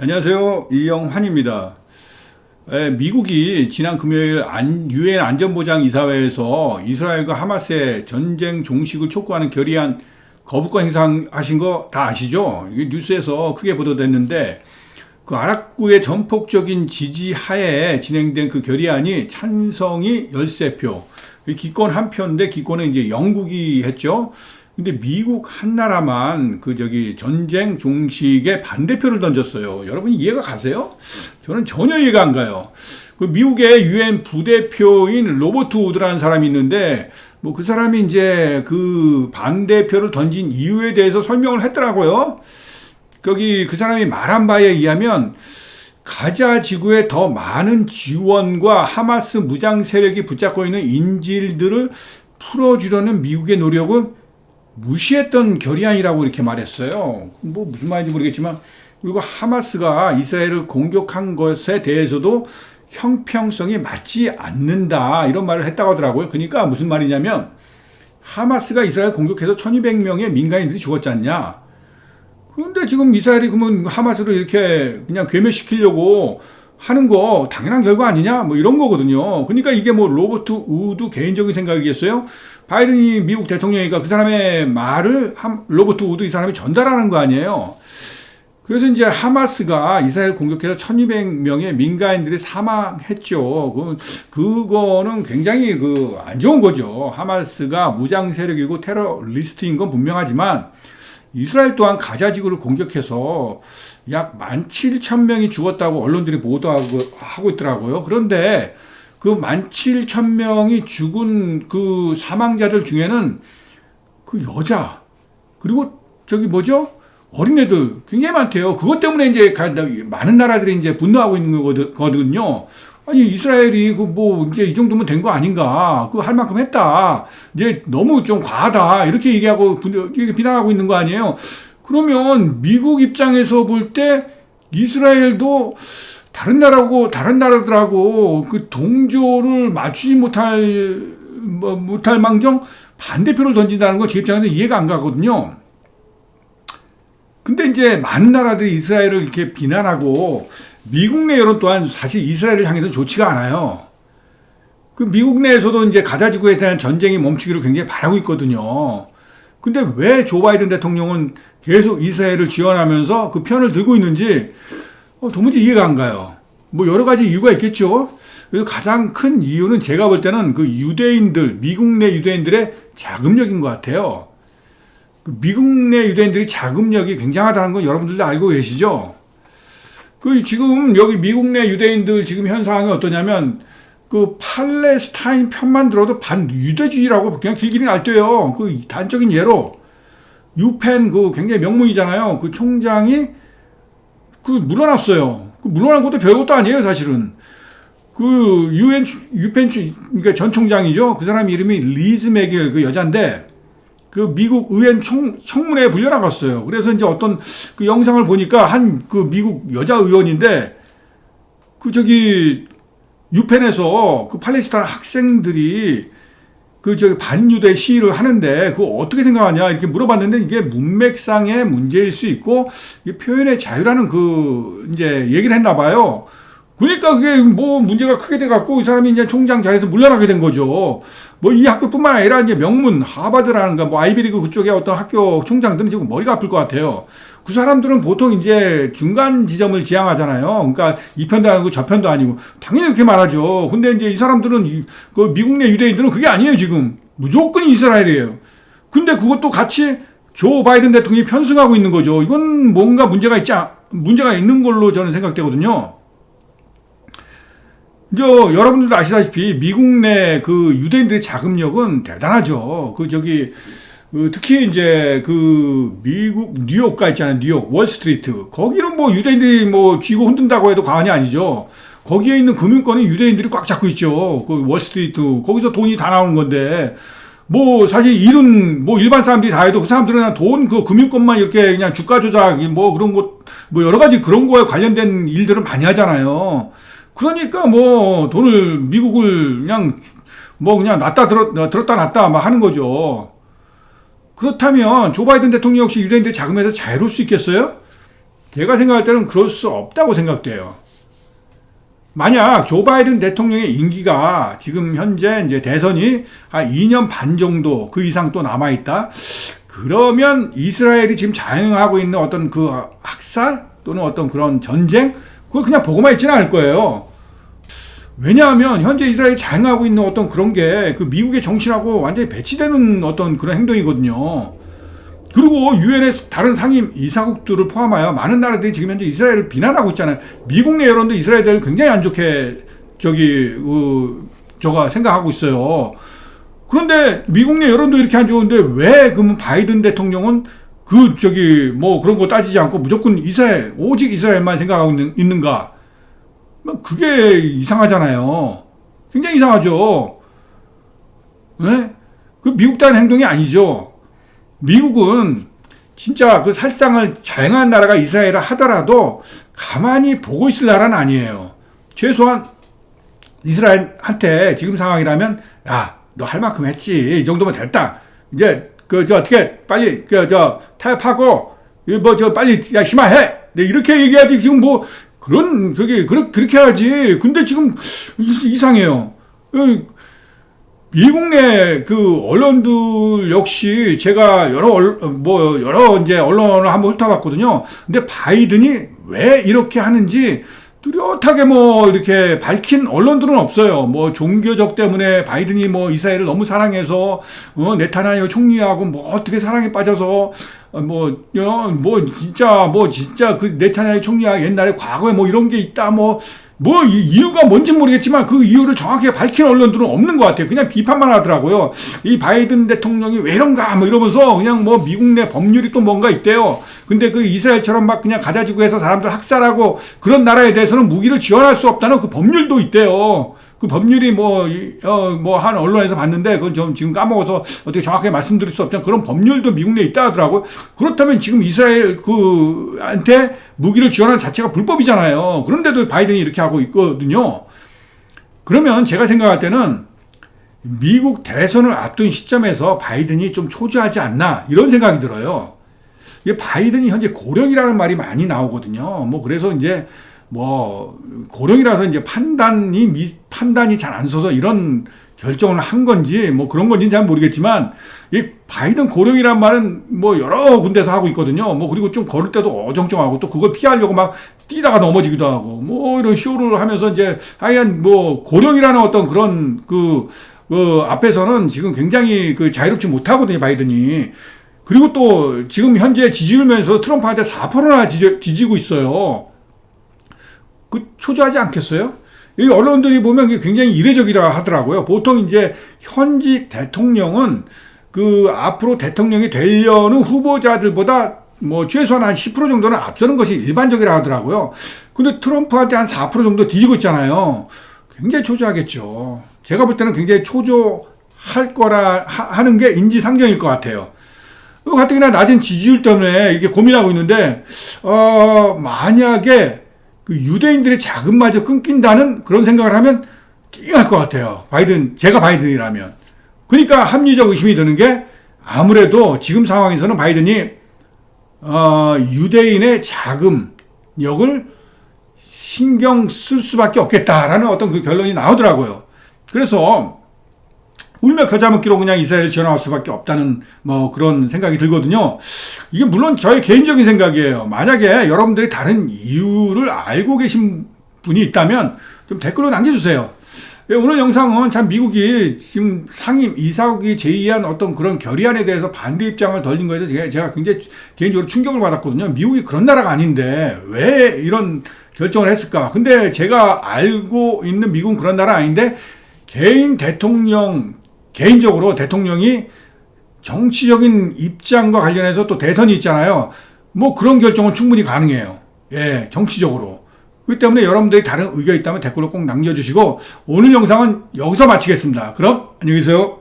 안녕하세요. 이영환입니다. 미국이 지난 금요일 유엔 안전보장이사회에서 이스라엘과 하마스의 전쟁 종식을 촉구하는 결의안 거부권 행사하신 거 다 아시죠? 이게 뉴스에서 크게 보도됐는데 그 아랍국의 전폭적인 지지 하에 진행된 그 결의안이 찬성이 13표, 기권 1표인데 기권은 이제 영국이 했죠. 근데 미국 한 나라만 전쟁 종식에 반대표를 던졌어요. 여러분 이해가 가세요? 저는 전혀 이해가 안 가요. 그 미국의 유엔 부대표인 로버트 우드라는 사람이 있는데 그 사람이 이제 그 반대표를 던진 이유에 대해서 설명을 했더라고요. 그 사람이 말한 바에 의하면 가자 지구에 더 많은 지원과 하마스 무장 세력이 붙잡고 있는 인질들을 풀어주려는 미국의 노력은 무시했던 결의안이라고 이렇게 말했어요. 무슨 말인지 모르겠지만, 그리고 하마스가 이스라엘을 공격한 것에 대해서도 형평성이 맞지 않는다 이런 말을 했다고 하더라고요. 그러니까 무슨 말이냐면 하마스가 이스라엘 공격해서 1200명의 민간인들이 죽었지 않냐. 그런데 지금 이스라엘이 그러면 하마스를 이렇게 그냥 괴멸시키려고 하는 거 당연한 결과 아니냐? 이런 거거든요. 그러니까 이게 로버트 우드 개인적인 생각이겠어요? 바이든이 미국 대통령이니까 그 사람의 말을 로버트 우드 이 사람이 전달하는 거 아니에요? 그래서 이제 하마스가 이스라엘 공격해서 1200명의 민간인들이 사망했죠. 그거는 굉장히 안 좋은 거죠. 하마스가 무장 세력이고 테러리스트인 건 분명하지만 이스라엘 또한 가자 지구를 공격해서 약 17,000명이 죽었다고 언론들이 보도하고 있더라고요. 그런데 그 17,000명이 죽은 그 사망자들 중에는 그 여자, 그리고 어린애들 굉장히 많대요. 그것 때문에 이제 많은 나라들이 이제 분노하고 있는 거거든요. 아니, 이스라엘이 이제 이 정도면 된 거 아닌가. 할 만큼 했다. 이제 너무 좀 과하다. 이렇게 얘기하고, 비난하고 있는 거 아니에요. 그러면 미국 입장에서 볼 때 이스라엘도 다른 나라들하고 그 동조를 맞추지 못할 망정 반대표를 던진다는 건 제 입장에서 이해가 안 가거든요. 근데 이제 많은 나라들이 이스라엘을 이렇게 비난하고 미국 내 여론 또한 사실 이스라엘을 향해서 좋지가 않아요. 그 미국 내에서도 이제 가자 지구에 대한 전쟁이 멈추기를 굉장히 바라고 있거든요. 근데 왜 조 바이든 대통령은 계속 이스라엘을 지원하면서 그 편을 들고 있는지 도무지 이해가 안 가요. 여러 가지 이유가 있겠죠. 그래서 가장 큰 이유는 제가 볼 때는 미국 내 유대인들의 자금력인 것 같아요. 미국 내 유대인들이 자금력이 굉장하다는 건 여러분들도 알고 계시죠? 지금 여기 미국 내 유대인들 지금 현 상황이 어떠냐면 팔레스타인 편만 들어도 반유대주의라고 그냥 길길이 날뛰어요. 단적인 예로 유펜 굉장히 명문이잖아요. 그 총장이 물러났어요. 물러난 것도 별것도 아니에요, 사실은. 유펜 그러니까 전 총장이죠. 그 사람 이름이 리즈 맥일 여자인데 미국 의회 청문회에 불려나갔어요. 그래서 이제 어떤 영상을 보니까 미국 여자 의원인데 유펜에서 팔레스타인 학생들이 반유대 시위를 하는데 그거 어떻게 생각하냐 이렇게 물어봤는데 이게 문맥상의 문제일 수 있고 이게 표현의 자유라는 이제 얘기를 했나 봐요. 그러니까 그게 문제가 크게 돼갖고 이 사람이 이제 총장 자리에서 물러나게 된 거죠. 이 학교뿐만 아니라 이제 명문 하버드라는가 아이비리그 그쪽에 어떤 학교 총장들은 지금 머리가 아플 것 같아요. 그 사람들은 보통 이제 중간 지점을 지향하잖아요. 그러니까 이 편도 아니고 저 편도 아니고 당연히 그렇게 말하죠. 근데 이제 이 사람들은 미국 내 유대인들은 그게 아니에요. 지금 무조건 이스라엘이에요. 근데 그것도 같이 조 바이든 대통령이 편승하고 있는 거죠. 이건 뭔가 문제가 있는 걸로 저는 생각되거든요. 여러분들도 아시다시피 미국 내 유대인들의 자금력은 대단하죠. 특히 이제 미국 뉴욕가 있잖아요. 뉴욕 월스트리트 거기는 유대인들이 쥐고 흔든다고 해도 과언이 아니죠. 거기에 있는 금융권은 유대인들이 꽉 잡고 있죠. 월스트리트 거기서 돈이 다 나오는 건데 사실 일은 일반 사람들이 다 해도 그 사람들은 돈 금융권만 이렇게 그냥 주가 조작 그런 것 여러 가지 그런 거에 관련된 일들을 많이 하잖아요. 그러니까 돈을 미국을 그냥 들었다 놨다 하는 거죠. 그렇다면 조 바이든 대통령 역시 유대인들의 자금에서 자유로울 수 있겠어요? 제가 생각할 때는 그럴 수 없다고 생각돼요. 만약 조 바이든 대통령의 임기가 지금 현재 이제 대선이 한 2년 반 정도 그 이상 또 남아있다. 그러면 이스라엘이 지금 자행하고 있는 어떤 그 학살 또는 어떤 그런 전쟁, 그걸 그냥 보고만 있지는 않을 거예요. 왜냐하면 현재 이스라엘이 자행하고 있는 어떤 그런 게 그 미국의 정신하고 완전히 배치되는 어떤 그런 행동이거든요. 그리고 유엔의 다른 상임 이사국들을 포함하여 많은 나라들이 지금 현재 이스라엘을 비난하고 있잖아요. 미국 내 여론도 이스라엘에 대해 굉장히 안 좋게 생각하고 있어요. 그런데 미국 내 여론도 이렇게 안 좋은데 왜 그러면 바이든 대통령은 그런 거 따지지 않고 무조건 이스라엘, 오직 이스라엘만 생각하고 있는가? 그게 이상하잖아요. 굉장히 이상하죠. 네? 그 미국다운 행동이 아니죠. 미국은 진짜 그 살상을 자행한 나라가 이스라엘을 하더라도 가만히 보고 있을 나라는 아니에요. 최소한 이스라엘한테 지금 상황이라면, 야, 너 할 만큼 했지. 이 정도면 됐다. 이제 어떻게 빨리 타협하고 빨리 심화해. 네, 이렇게 얘기하지. 지금 그렇게 해야지. 근데 지금 이상해요. 미국 내 그 언론들 역시 제가 여러 이제 언론을 한번 훑어봤거든요. 근데 바이든이 왜 이렇게 하는지 뚜렷하게 이렇게 밝힌 언론들은 없어요. 종교적 때문에 바이든이 이스라엘을 너무 사랑해서, 네타냐후 총리하고 어떻게 사랑에 빠져서, 진짜 그 네타냐후 총리가 옛날에 과거에 이런 게 있다, 이유가 뭔지 모르겠지만 그 이유를 정확하게 밝힌 언론들은 없는 것 같아요. 그냥 비판만 하더라고요. 이 바이든 대통령이 왜 이런가 이러면서 그냥 미국 내 법률이 또 뭔가 있대요. 근데 그 이스라엘처럼 그냥 가자지구 해서 사람들 학살하고 그런 나라에 대해서는 무기를 지원할 수 없다는 그 법률도 있대요. 그 법률이 한 언론에서 봤는데 그건 좀 지금 까먹어서 어떻게 정확하게 말씀드릴 수 없지만 그런 법률도 미국 내에 있다 하더라고요. 그렇다면 지금 이스라엘 한테 무기를 지원하는 자체가 불법이잖아요. 그런데도 바이든이 이렇게 하고 있거든요. 그러면 제가 생각할 때는 미국 대선을 앞둔 시점에서 바이든이 좀 초조하지 않나 이런 생각이 들어요. 이게 바이든이 현재 고령이라는 말이 많이 나오거든요. 그래서 이제 고령이라서 이제 판단이 잘 안 서서 이런 결정을 한 건지 그런 건지는 잘 모르겠지만 이 바이든 고령이란 말은 여러 군데서 하고 있거든요. 그리고 좀 걸을 때도 어정쩡하고 또 그걸 피하려고 막 뛰다가 넘어지기도 하고 이런 쇼를 하면서 이제 하여간 고령이라는 어떤 그런 앞에서는 지금 굉장히 자유롭지 못하거든요, 바이든이. 그리고 또 지금 현재 지지율면서 트럼프한테 4%나 뒤지고 있어요. 초조하지 않겠어요? 이 언론들이 보면 굉장히 이례적이라 하더라고요. 보통 이제 현직 대통령은 앞으로 대통령이 되려는 후보자들보다 최소한 한 10% 정도는 앞서는 것이 일반적이라 하더라고요. 근데 트럼프한테 한 4% 정도 뒤지고 있잖아요. 굉장히 초조하겠죠. 제가 볼 때는 굉장히 초조할 거라 하는 게 인지상정일 것 같아요. 가뜩이나 낮은 지지율 때문에 이렇게 고민하고 있는데, 만약에 유대인들의 자금마저 끊긴다는 그런 생각을 하면 띵할 것 같아요. 제가 바이든이라면. 그러니까 합리적 의심이 드는 게 아무래도 지금 상황에서는 바이든이 유대인의 자금력을 신경 쓸 수밖에 없겠다라는 어떤 그 결론이 나오더라고요. 그래서 울며 겨자 먹기로 그냥 이스라엘을 지원할 수밖에 없다는 그런 생각이 들거든요. 이게 물론 저의 개인적인 생각이에요. 만약에 여러분들이 다른 이유를 알고 계신 분이 있다면 좀 댓글로 남겨주세요. 오늘 영상은 참 미국이 지금 상임 이사국이 제의한 어떤 그런 결의안에 대해서 반대 입장을 던진 거에서 제가 굉장히 개인적으로 충격을 받았거든요. 미국이 그런 나라가 아닌데 왜 이런 결정을 했을까? 근데 제가 알고 있는 미국은 그런 나라 아닌데 개인적으로 대통령이 정치적인 입장과 관련해서 또 대선이 있잖아요. 그런 결정은 충분히 가능해요. 예, 정치적으로. 그렇기 때문에 여러분들이 다른 의견이 있다면 댓글로 꼭 남겨주시고 오늘 영상은 여기서 마치겠습니다. 그럼 안녕히 계세요.